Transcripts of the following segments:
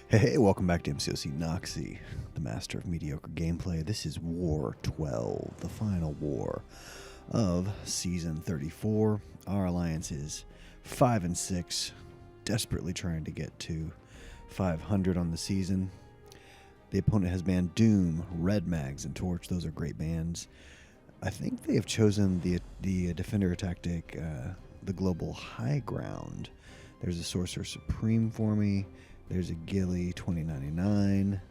Hey, welcome back to MCOC Noxie, the master of mediocre gameplay. This is War 12, the final war of Season 34. Our alliance is 5 and 6, desperately trying to get to 500 on the season. The opponent has banned Doom, Red Mags, and Torch. Those are great bans. I think they have chosen the defender tactic, the global high ground. There's a Sorcerer Supreme for me. There's a Gilly 2099.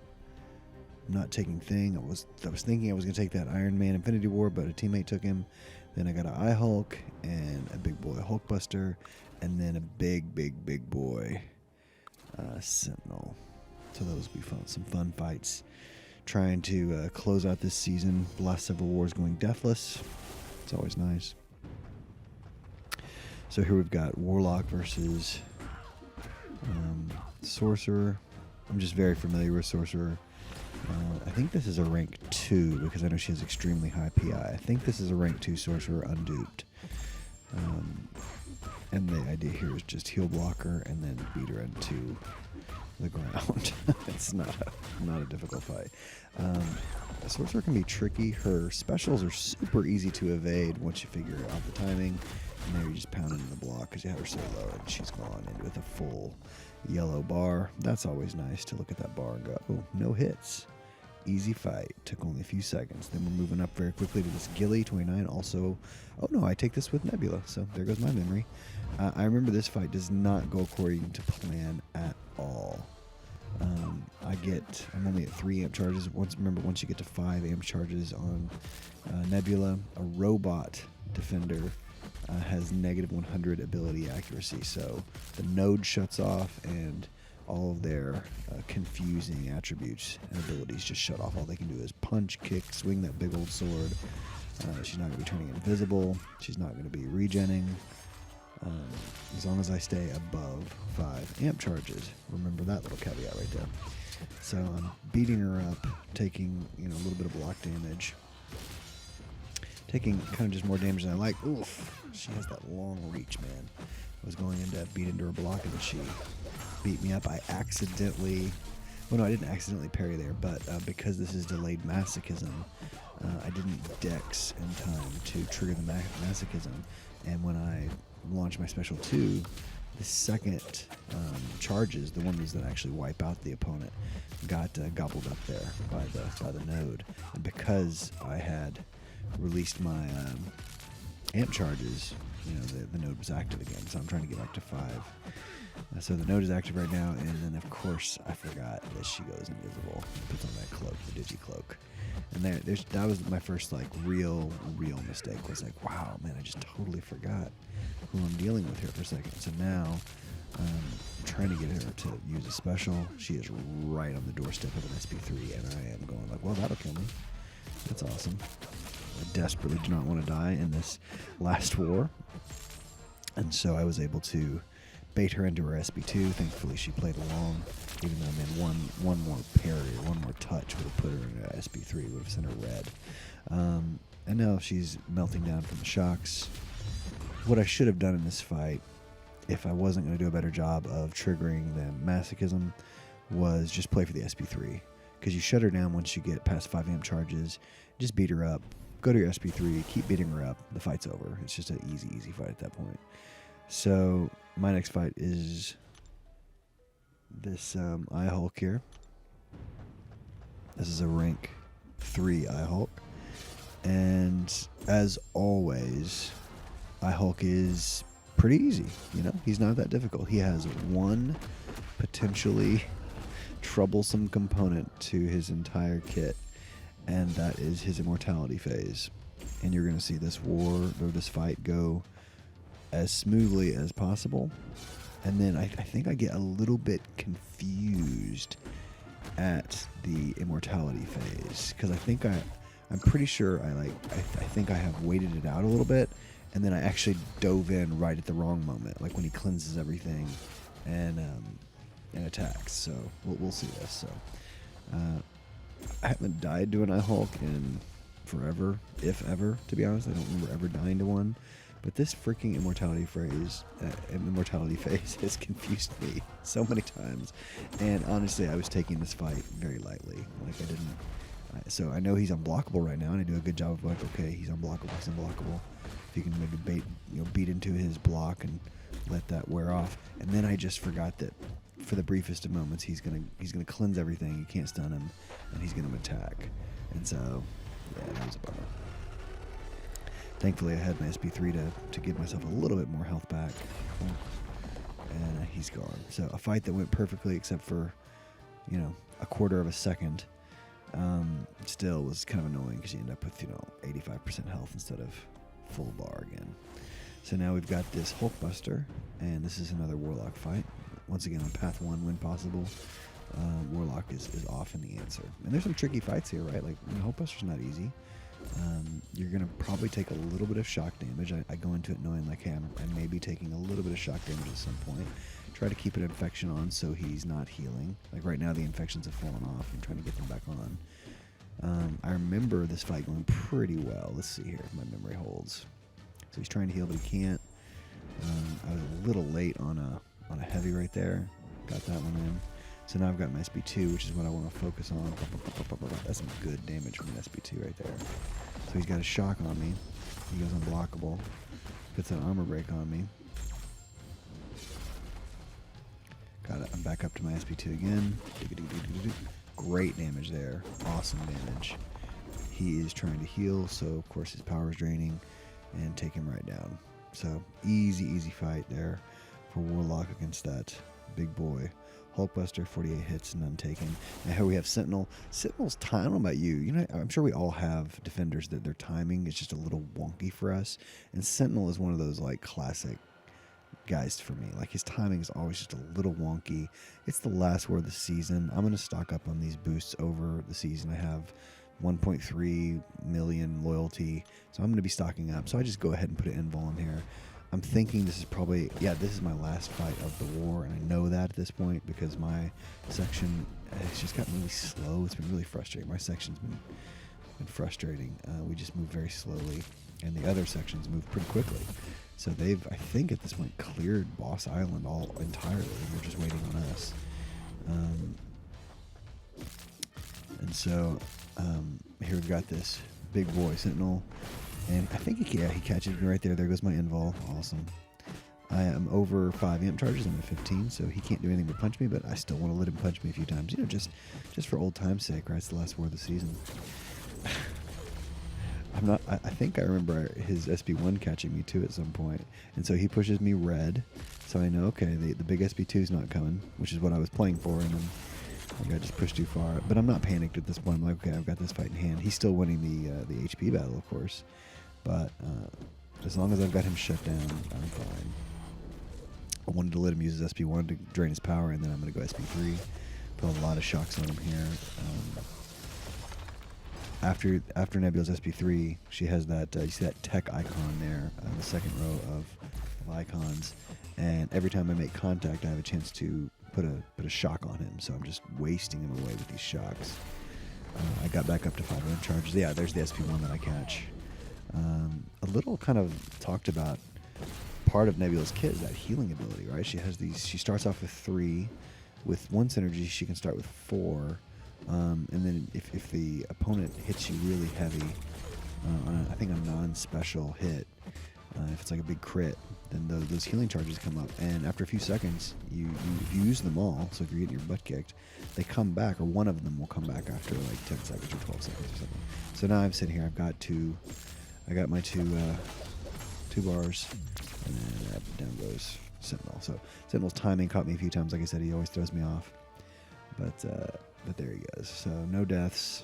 I'm not taking Thing. I was thinking I was going to take that Iron Man Infinity War, but a teammate took him. Then I got an Eye Hulk and a big boy Hulkbuster, and then a big boy Sentinel. So those will be fun. Some fun fights. Trying to close out this season. The last several wars going deathless. It's always nice. So here we've got Warlock versus Sorcerer. I'm just very familiar with Sorcerer. I think this is a rank 2 because I know she has extremely high PI. I think this is a rank 2 Sorcerer unduped. And the idea here is just heal blocker and then beat her into the ground. It's not a difficult fight. The Sorcerer can be tricky. Her specials are super easy to evade once you figure out the timing. And there you just pound into the block because you have her so low and she's gone in with a full yellow bar. That's always nice to look at that bar and go, oh, no hits. Easy fight. Took only a few seconds. Then we're moving up very quickly to this Gilly 29. Also, oh no, I take this with Nebula. So there goes my memory. I remember this fight does not go according to plan at all. I'm only at 3 amp charges. Once you get to 5 amp charges on Nebula, a robot defender has negative 100 ability accuracy. So the node shuts off and all of their confusing attributes and abilities just shut off. All they can do is punch, kick, swing that big old sword. She's not going to be turning invisible. She's not going to be regenning. As long as I stay above 5 amp charges. Remember that little caveat right there. So I'm beating her up, taking a little bit of block damage. Taking kind of just more damage than I like. Oof. She has that long reach, man. I was going in to beat into her block and she beat me up. I accidentally... Well, no, I didn't accidentally parry there, but because this is delayed masochism, I didn't dex in time to trigger the masochism. And when I launched my special 2, the second charges, the ones that actually wipe out the opponent, got gobbled up there by the node. And because I had released my amp charges, the node was active again. So I'm trying to get back to 5. So the node is active right now, and then of course I forgot that she goes invisible. Puts on that cloak, the digi cloak, and that was my first real mistake. Was like, wow, man, I just totally forgot who I'm dealing with here for a second. So now I'm trying to get her to use a special. She is right on the doorstep of an SP3, and I am going like, well, that'll kill me. That's awesome. I desperately do not want to die in this last war, and so I was able to bait her into her SP2. Thankfully, she played along, even though one more parry or one more touch would have put her in an SP3, would have sent her red. And now she's melting down from the shocks. What I should have done in this fight, if I wasn't going to do a better job of triggering the masochism, was just play for the SP3. Because you shut her down once you get past 5 amp charges, just beat her up, go to your SP3, keep beating her up, the fight's over. It's just an easy fight at that point. So my next fight is this Eye Hulk here. This is a rank 3 Eye Hulk. And as always, Eye Hulk is pretty easy. He's not that difficult. He has one potentially troublesome component to his entire kit, and that is his immortality phase. And you're going to see this this fight go as smoothly as possible. And then I think I get a little bit confused at the immortality phase, because I'm pretty sure I think I have waited it out a little bit, and then I actually dove in right at the wrong moment, like when he cleanses everything and attacks. So we'll see this. So I haven't died to an Eye Hulk in forever, if ever, to be honest. I don't remember ever dying to one. But this freaking immortality phase has confused me so many times. And honestly, I was taking this fight very lightly. Like I didn't. So I know he's unblockable right now, and I do a good job of like, okay, he's unblockable. He's unblockable. If you can maybe beat into his block and let that wear off. And then I just forgot that for the briefest of moments, he's gonna cleanse everything. You can't stun him, and he's gonna attack. And so, yeah, that was a bummer. Thankfully, I had my SP3 to give myself a little bit more health back. And he's gone. So a fight that went perfectly except for, a quarter of a second. Still was kind of annoying because you end up with, 85% health instead of full bar again. So now we've got this Hulkbuster, and this is another Warlock fight. Once again, on path 1, when possible, Warlock is off in the answer. And there's some tricky fights here, right? Like, Hulkbuster's not easy. You're going to probably take a little bit of shock damage. I go into it knowing, like, hey, I may be taking a little bit of shock damage at some point. Try to keep an infection on so he's not healing. Like, right now, the infections have fallen off. I'm trying to get them back on. I remember this fight going pretty well. Let's see here if my memory holds. So he's trying to heal, but he can't. I was a little late on a heavy right there. Got that one in. So now I've got my SB2, which is what I want to focus on. That's some good damage from an SB2 right there. So he's got a shock on me. He goes unblockable. Puts an armor break on me. Got it. I'm back up to my SB2 again. Great damage there. Awesome damage. He is trying to heal, so of course his power is draining, and take him right down. So easy fight there for Warlock against that big boy. Hulkbuster, 48 hits, none taken. Now here we have Sentinel. Sentinel's time, I don't know about you. I'm sure we all have defenders that their timing is just a little wonky for us. And Sentinel is one of those like classic guys for me. Like his timing is always just a little wonky. It's the last war of the season. I'm going to stock up on these boosts over the season. I have 1.3 million loyalty, so I'm going to be stocking up. So I just go ahead and put an invul in here. I'm thinking this is probably, this is my last fight of the war, and I know that at this point because my section has just gotten really slow. It's been really frustrating. My section's been frustrating. We just move very slowly, and the other sections move pretty quickly. So they've, I think at this point, cleared Boss Island all entirely, and they're just waiting on us. And so here we've got this big boy Sentinel. And I think he catches me right there. There goes my invul. Awesome. I am over 5 amp charges. I'm at 15, so he can't do anything but punch me, but I still want to let him punch me a few times. Just for old time's sake, right? It's the last war of the season. I think I remember his SB1 catching me too at some point. And so he pushes me red. So I know, okay, the big SB2 is not coming, which is what I was playing for. And then I just pushed too far. But I'm not panicked at this point. I'm like, okay, I've got this fight in hand. He's still winning the HP battle, of course. But as long as I've got him shut down, I'm fine. I wanted to let him use his SB1 to drain his power, and then I'm going to go SB3. Put a lot of shocks on him here. After Nebula's SB3, she has that, you see that tech icon there, the second row of icons. And every time I make contact, I have a chance to put a shock on him. So I'm just wasting him away with these shocks. I got back up to 500 charges. Yeah, there's the SP1 that I catch. A little kind of talked about part of Nebula's kit is that healing ability, right? She has these. She starts off with 3. With 1 synergy, she can start with 4. And then if the opponent hits you really heavy, I think a non-special hit, if it's like a big crit, then those healing charges come up. And after a few seconds, you use them all. So if you're getting your butt kicked, they come back, or one of them will come back after like 10 seconds or 12 seconds or something. So now I'm sitting here. I got my two bars, and then down goes Sentinel. So Sentinel's timing caught me a few times. Like I said, he always throws me off. But there he goes. So no deaths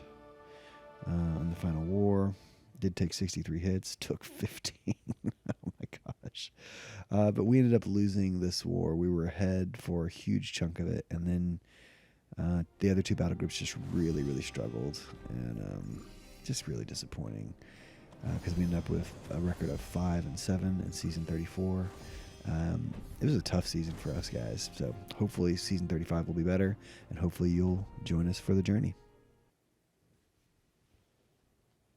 in the final war. Did take 63 hits. Took 15. Oh my gosh. But we ended up losing this war. We were ahead for a huge chunk of it, and then the other 2 battle groups just really, really struggled, and just really disappointing. Because we ended up with a record of 5-7 in season 34. It was a tough season for us guys, so hopefully season 35 will be better, and hopefully you'll join us for the journey.